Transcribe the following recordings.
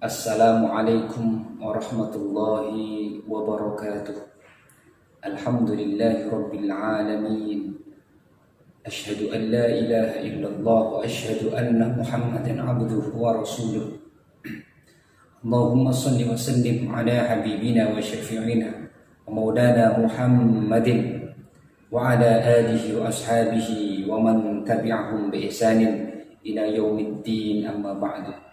Assalamualaikum warahmatullahi wabarakatuh. Alhamdulillahi rabbil alamin. Ashhadu an la ilaha illallah wa ashhadu anna Muhammadan abduhu wa rasuluh. Allahumma salli wa sallim ala habibina wa syafi'ina wa maulana Muhammadin wa ala alihi wa ashabihi wa man tabi'ahum bi ihsanin ila yaumiddin, amma ba'du.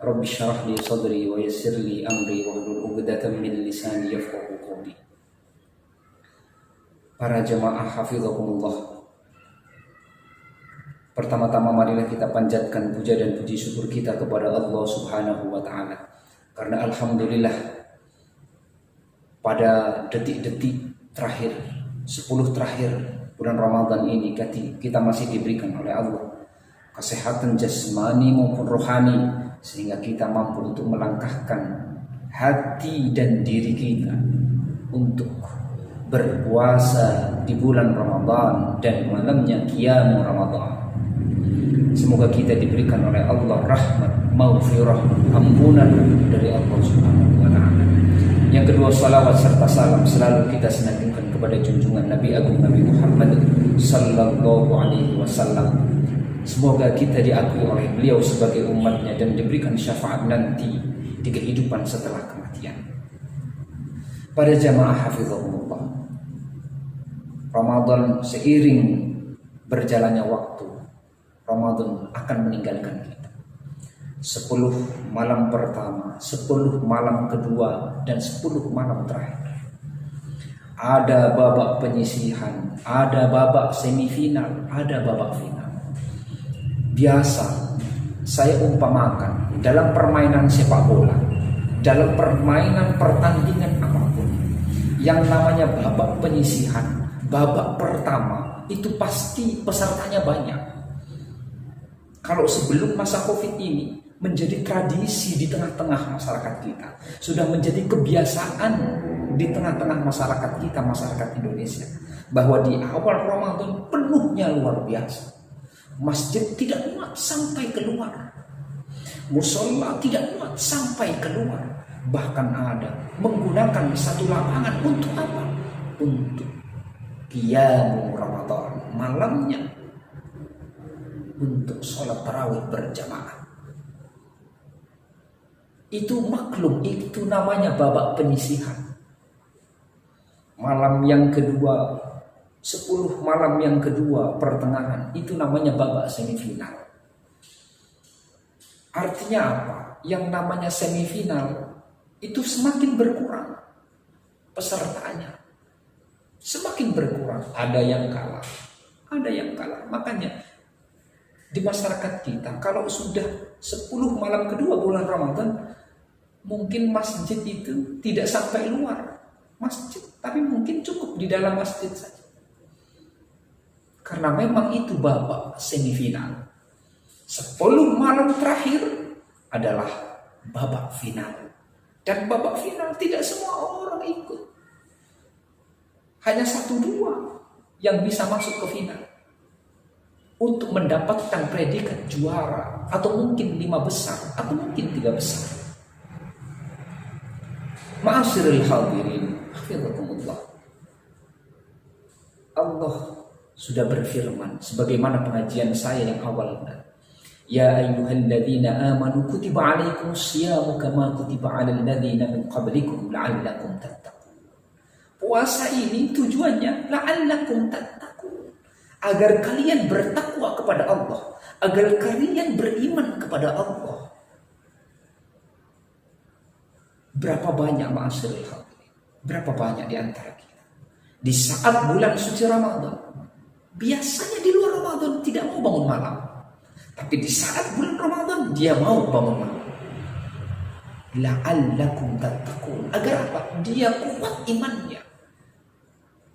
Rabbi syrah li sadri wa yassir li amri wahlul 'uqdatam min lisani yafqahu qawli. Para jemaah hafizakumullah. Pertama-tama marilah kita panjatkan puja dan puji syukur kita kepada Allah Subhanahu wa taala. Karena alhamdulillah pada detik-detik terakhir, 10 terakhir bulan Ramadan ini kita masih diberikan oleh Allah kesehatan jasmani maupun rohani, sehingga kita mampu untuk melangkahkan hati dan diri kita untuk berpuasa di bulan Ramadan dan malamnya qiyam Ramadan. Semoga kita diberikan oleh Allah rahmat, maghfirah, ampunan dari Allah Subhanahu wa taala. Yang kedua, salawat serta salam selalu kita senandungkan kepada junjungan Nabi Agung Nabi Muhammad sallallahu alaihi wasallam. Semoga kita diakui oleh beliau sebagai umatnya dan diberikan syafaat nanti di kehidupan setelah kematian. Pada jamaah hafizahumullah, Ramadan seiring berjalannya waktu, Ramadan akan meninggalkan kita. 10 malam pertama, 10 malam kedua, dan 10 malam terakhir. Ada babak penyisihan, ada babak semifinal, ada babak final. Biasa saya umpamakan dalam permainan sepak bola, dalam permainan pertandingan apapun, yang namanya babak penyisihan, babak pertama itu pasti pesertanya banyak. Kalau sebelum masa Covid ini menjadi tradisi di tengah-tengah masyarakat kita, sudah menjadi kebiasaan di tengah-tengah masyarakat kita, masyarakat Indonesia, bahwa di awal Ramadan penuhnya luar biasa. Masjid tidak muat sampai keluar, musola tidak muat sampai keluar. Bahkan ada menggunakan satu lapangan untuk apa? Untuk qiyam Ramadan, malamnya untuk sholat tarawih berjamaah. Itu maklum, itu namanya babak penyisihan. Malam yang kedua, 10 malam yang kedua pertengahan, itu namanya babak semifinal. Artinya apa? Yang namanya semifinal itu semakin berkurang pesertanya, semakin berkurang. Ada yang kalah, ada yang kalah. Makanya di masyarakat kita, kalau sudah 10 malam kedua bulan Ramadan, mungkin masjid itu tidak sampai luar masjid, tapi mungkin cukup di dalam masjid saja. Karena memang itu babak semifinal. 10 malam terakhir adalah babak final. Dan babak final tidak semua orang ikut. Hanya 1-2 yang bisa masuk ke final untuk mendapatkan predikat juara, atau mungkin 5 besar, atau mungkin 3 besar. Ma'asyiral hadirin, hafizakumullah. Allah sudah berfirman sebagaimana pengajian saya yang awal. Ya ayyuhalladzina amanu kutiba alaikumus syiyamu kama kutiba alal ladzina min qablikum la'allakum tattaqun. Puasa ini tujuannya la'allakum tattaqun, agar kalian bertakwa kepada Allah, agar kalian beriman kepada Allah. Berapa banyak ma'asyiral hadirin, berapa banyak di antara kita di saat bulan suci Ramadan, biasanya di luar Ramadan tidak mau bangun malam, tapi di saat bulan Ramadan dia mau bangun malam. La'allakum tattaqun, agar apa? Dia kuat imannya,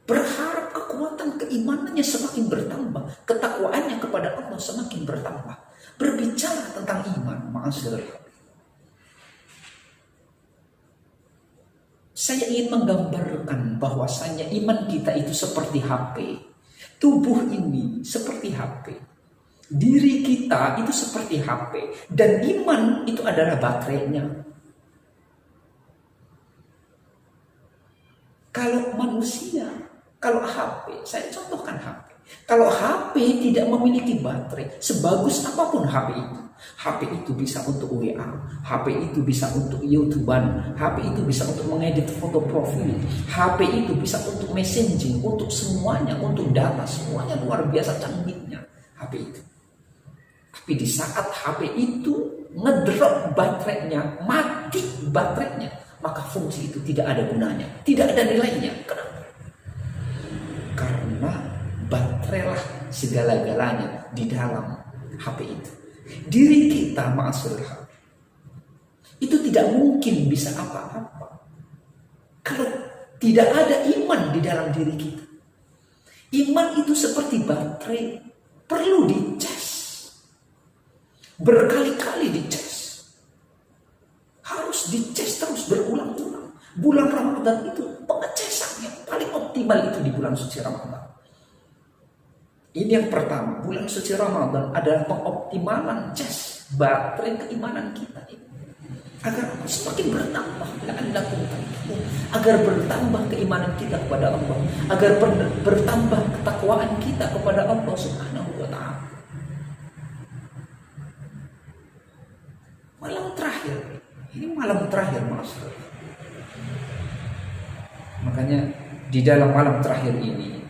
berharap kekuatan keimanannya semakin bertambah, ketakwaannya kepada Allah semakin bertambah. Berbicara tentang iman, ma'asyiral hadirin, saya ingin menggambarkan bahwasanya iman kita itu seperti HP. Tubuh ini seperti HP. Diri kita itu seperti HP. Dan iman itu adalah baterainya. Kalau manusia, kalau HP, saya contohkan HP. Kalau HP tidak memiliki baterai, sebagus apapun HP itu bisa untuk WA, HP itu bisa untuk YouTubean, HP itu bisa untuk mengedit foto profil, HP itu bisa untuk messaging, untuk semuanya, untuk data, semuanya luar biasa canggihnya HP itu. Tapi di saat HP itu ngedrop baterainya, mati baterainya, maka fungsi itu tidak ada gunanya, tidak ada nilainya. Kenapa? Karena baterai lah segala-galanya di dalam HP itu. Diri kita ma'asyiral hadirin, itu tidak mungkin bisa apa-apa kalau tidak ada iman di dalam diri kita. Iman itu seperti baterai, perlu dicas, berkali-kali dicas, harus dicas terus berulang-ulang. Bulan Ramadan itu pengecasan yang paling optimal itu di bulan suci Ramadan. Ini yang pertama, bulan suci Ramadan adalah pengoptimalan cas baterai keimanan kita ini. Agar semakin bertambah, agar bertambah keimanan kita kepada Allah, agar bertambah ketakwaan kita kepada Allah Subhanahu wa Ta'ala. Malam terakhir, ini malam terakhir maksudnya. Makanya di dalam malam terakhir ini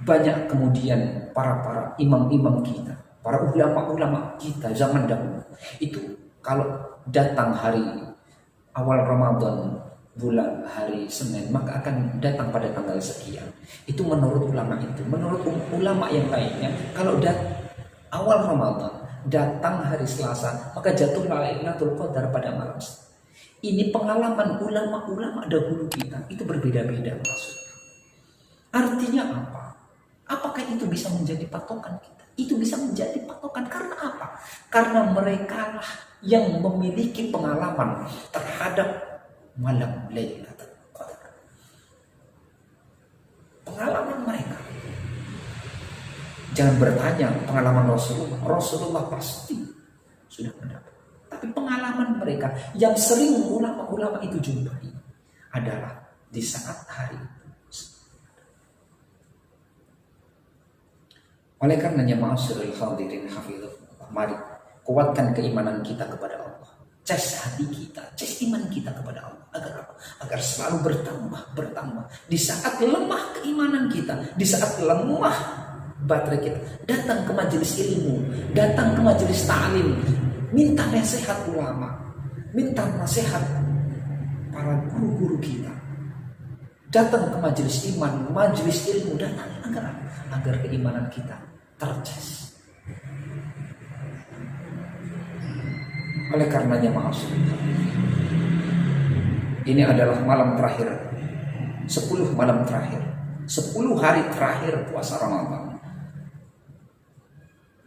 banyak kemudian para imam-imam kita, para ulama-ulama kita zaman dahulu itu kalau datang hari awal Ramadan, bulan hari Senin, maka akan datang pada tanggal sekian. Itu menurut ulama itu. Menurut ulama yang lainnya, kalau awal Ramadan datang hari Selasa, maka jatuh Lailatul Qadar pada malam. Ini pengalaman ulama-ulama dahulu kita itu berbeda-beda maksudnya. Artinya apa? Apakah itu bisa menjadi patokan kita? Itu bisa menjadi patokan karena apa? Karena mereka lah yang memiliki pengalaman terhadap malam Lailatul Qadar. Pengalaman mereka. Jangan bertanya pengalaman Rasulullah. Rasulullah pasti sudah mendapat. Tapi pengalaman mereka yang sering ulama-ulama itu jumpai adalah di saat hari itu. Oleh karenanya ma'asyiral hadirin hafizahullah, mari kuatkan keimanan kita kepada Allah. Cas hati kita, cas iman kita kepada Allah. Agar apa? Agar selalu bertambah. Di saat lemah keimanan kita, di saat lemah baterai kita, datang ke majelis ilmu, datang ke majelis ta'lim, minta nasihat ulama, minta nasihat para guru-guru kita. Datang ke majelis iman, majelis ilmu, datang agar keimanan kita tercas. Oleh karenanya maksudnya, ini adalah malam terakhir, 10 malam terakhir, 10 hari terakhir puasa Ramadan.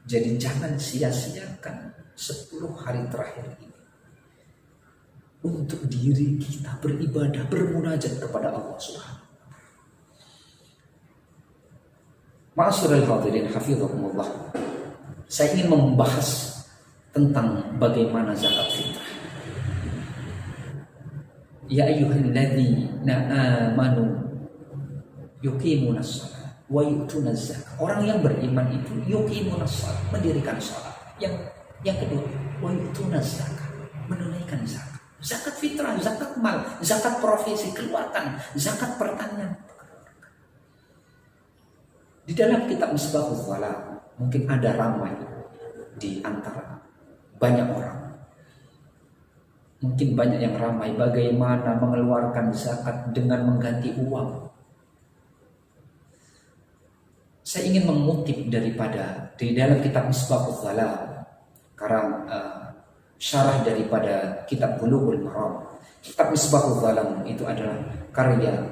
Jadi jangan sia-siakan 10 hari terakhir ini untuk diri kita beribadah, bermunajat kepada Allah Subhanahu. Ma'asyiral hadirin hafizahumullah, saya ingin membahas tentang bagaimana zakat fitrah. Ya ayyuhalladzina amanu yuqimunas shalah wa yu'tunaz zakah. Orang yang beriman itu yuqimunas shalah, mendirikan salat. Yang kedua, wa yu'tunaz zakah, menunaikan zakat. Zakat fitrah, zakat mal, zakat profesi, keluarkan, zakat pertanian. Di dalam kitab Misbahul Salam mungkin ada ramai di antara banyak orang. Mungkin banyak yang ramai bagaimana mengeluarkan zakat dengan mengganti uang. Saya ingin mengutip daripada di dalam kitab Misbahul Salam, karang syarah daripada kitab Bulughul Maram. Kitab Misbahul Salam itu adalah karya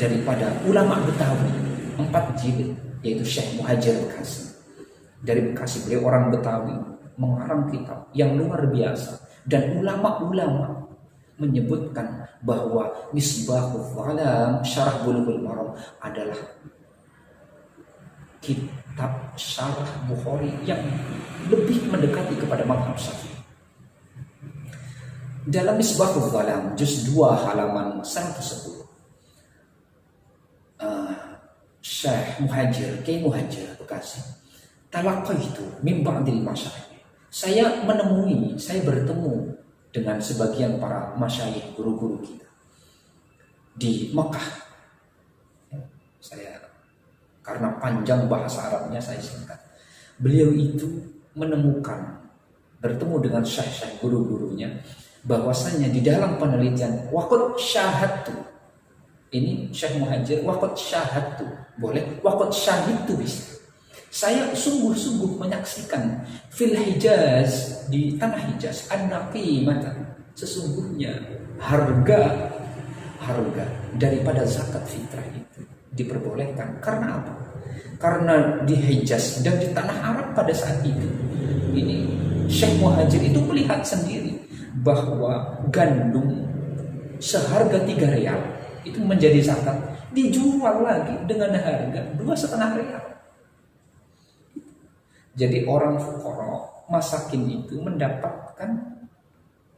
daripada ulama Betawi 4 jilid, yaitu Syekh Muhajir Bekasi. Dari Bekasi, beliau orang Betawi, mengarang kitab yang luar biasa. Dan ulama-ulama menyebutkan bahwa Misbahul Salam syarah Bulughul Maram adalah kitab syarah Bukhari yang lebih mendekati kepada mazhab Syafi'i. Dalam Misbahul Salam juz 2 halaman 110, Syekh Muhajir, Kiai Muhajir Bekasi. Talaqaitu min ba'dil masyayikh. Saya bertemu dengan sebagian para masyayikh, guru-guru kita di Mekah. Saya karena panjang bahasa Arabnya saya singkat. Beliau itu bertemu dengan syekh-syekh guru-gurunya, bahwasanya di dalam penelitian waqad syahadtu, ini Syekh Muhajir, waqad syahadtu boleh, waqad syahidtu bisa. Saya sungguh-sungguh menyaksikan fil Hijaz, di tanah Hijaz, an-naqimata, sesungguhnya harga daripada zakat fitrah itu diperbolehkan. Karena apa? Karena di Hijaz dan di tanah Arab pada saat itu, ini Syekh Muhajir itu melihat sendiri bahwa gandum seharga 3 rial itu menjadi zakat, dijual lagi dengan harga 2,5 rial. Jadi orang fuqara, masakin itu mendapatkan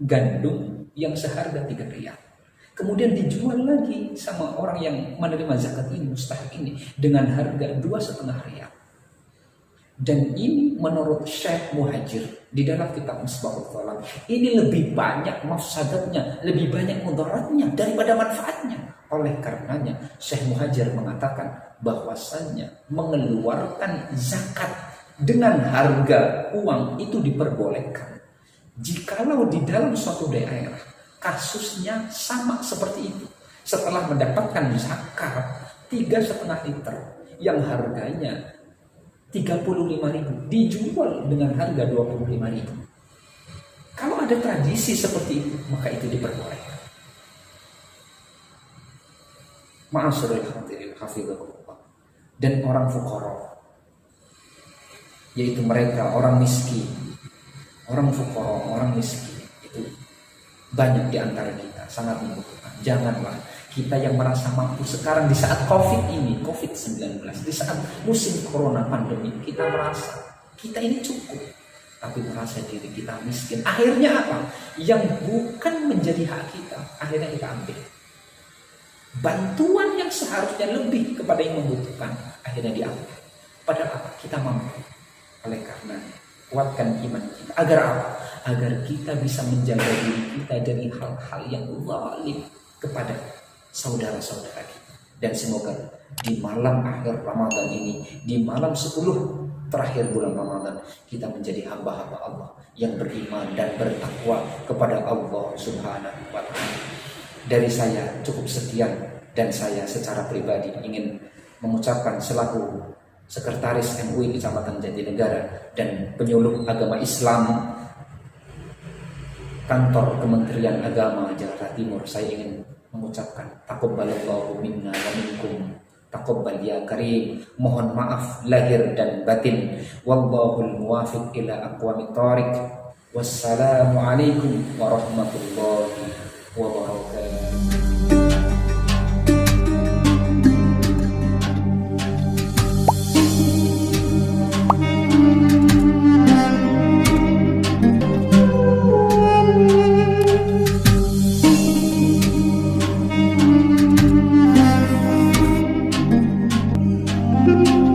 gandum yang seharga 3 rial. Kemudian dijual lagi sama orang yang menerima zakat ini, mustahik ini, dengan harga 2,5 rial. Dan ini menurut Syekh Muhajir di dalam kitab Misbahul Dhalam, ini lebih banyak mafsadatnya, lebih banyak mudaratnya daripada manfaatnya. Oleh karenanya Syekh Muhajir mengatakan bahwasannya mengeluarkan zakat dengan harga uang itu diperbolehkan jikalau di dalam suatu daerah kasusnya sama seperti itu. Setelah mendapatkan zakat 3,5 liter yang harganya 35.000 dijual dengan harga 25.000. Kalau ada tradisi seperti itu, maka itu diperbolehkan. Ma'asyiral hadirin hafizahullah. Dan orang fuqara, yaitu mereka orang miskin, orang fuqara, orang miskin, itu banyak di antara kita sangat membutuhkan. Janganlah kita yang merasa mampu sekarang di saat COVID-19, di saat musim corona pandemi, kita merasa kita ini cukup, tapi merasa diri kita miskin. Akhirnya apa? Yang bukan menjadi hak kita, akhirnya kita ambil. Bantuan yang seharusnya lebih kepada yang membutuhkan, akhirnya diambil. Padahal apa? Kita mampu. Oleh karena kuatkan iman kita. Agar apa? Agar kita bisa menjaga diri kita dari hal-hal yang zalim kepada saudara-saudara kita. Dan semoga di malam akhir Ramadan ini, di malam 10 terakhir bulan Ramadan, kita menjadi hamba-hamba Allah yang beriman dan bertakwa kepada Allah Subhanahu wa Ta'ala. Dari saya cukup sekian, dan saya secara pribadi ingin mengucapkan selaku Sekretaris MUI Kecamatan Jatinegara dan penyuluh agama Islam Kantor Kementerian Agama Jakarta Timur, saya ingin mengucapkan taqabbalallahu minna wa minkum, taqabbal ya karim. Mohon maaf lahir dan batin. Wallahul muwafiq ila aqwamit thoriq. Wassalamualaikum warahmatullahi wabarakatuh. Thank you.